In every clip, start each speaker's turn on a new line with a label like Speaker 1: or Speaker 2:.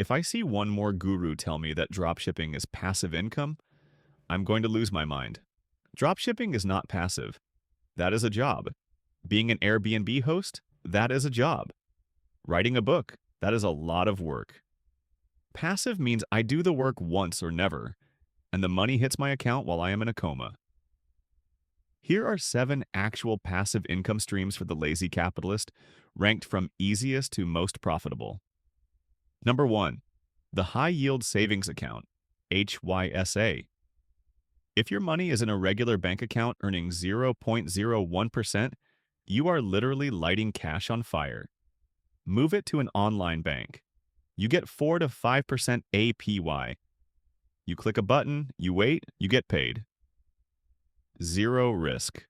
Speaker 1: If I see one more guru tell me that dropshipping is passive income, I'm going to lose my mind. Dropshipping is not passive. That is a job. Being an Airbnb host, that is a job. Writing a book, that is a lot of work. Passive means I do the work once or never, and the money hits my account while I am in a coma. Here are 7 actual passive income streams for the lazy capitalist, ranked from easiest to most profitable. Number 1. The High Yield Savings Account, HYSA. If your money is in a regular bank account earning 0.01%, you are literally lighting cash on fire. Move it to an online bank. You get 4 to 5% APY. You click a button, you wait, you get paid. Zero risk.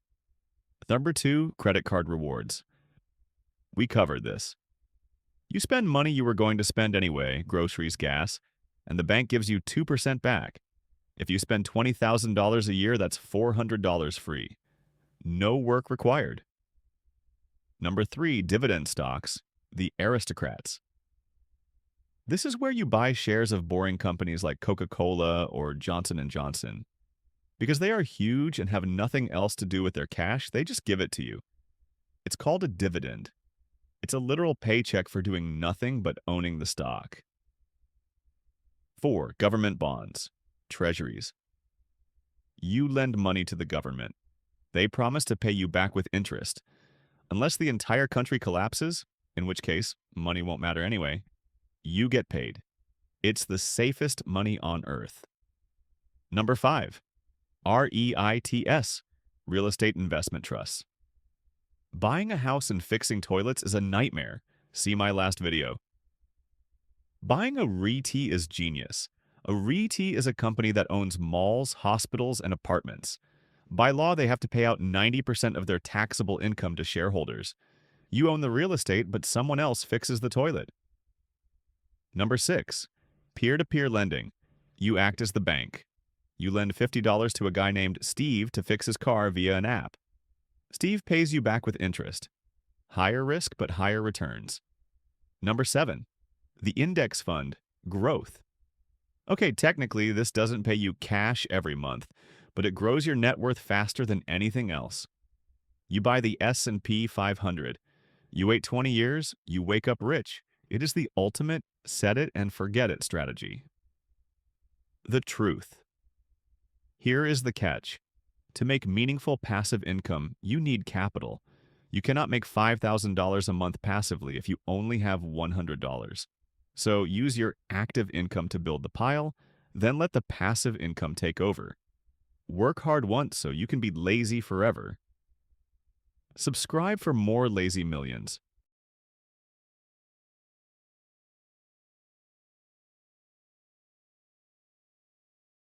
Speaker 1: Number 2, credit card rewards. We covered this. You spend money you were going to spend anyway, groceries, gas, and the bank gives you 2% back. If you spend $20,000 a year, that's $400 free. No work required. Number 3, dividend stocks, the aristocrats. This is where you buy shares of boring companies like Coca-Cola or Johnson & Johnson. Because they are huge and have nothing else to do with their cash, they just give it to you. It's called a dividend. It's a literal paycheck for doing nothing but owning the stock. 4, government bonds, treasuries. You lend money to the government. They promise to pay you back with interest. Unless the entire country collapses, in which case money won't matter anyway, you get paid. It's the safest money on earth. Number 5, REITs, real estate investment trusts. Buying a house and fixing toilets is a nightmare. See my last video. Buying a REIT is genius. A REIT is a company that owns malls, hospitals, and apartments. By law, they have to pay out 90% of their taxable income to shareholders. You own the real estate, but someone else fixes the toilet. Number 6, peer-to-peer lending. You act as the bank. You lend $50 to a guy named Steve to fix his car via an app. Steve pays you back with interest. Higher risk, but higher returns. Number 7, the index fund, growth. Okay, technically, this doesn't pay you cash every month, but it grows your net worth faster than anything else. You buy the S&P 500. You wait 20 years, you wake up rich. It is the ultimate set it and forget it strategy. The truth. Here is the catch. To make meaningful passive income, you need capital. You cannot make $5,000 a month passively if you only have $100. So use your active income to build the pile, then let the passive income take over. Work hard once so you can be lazy forever. Subscribe for more lazy millions.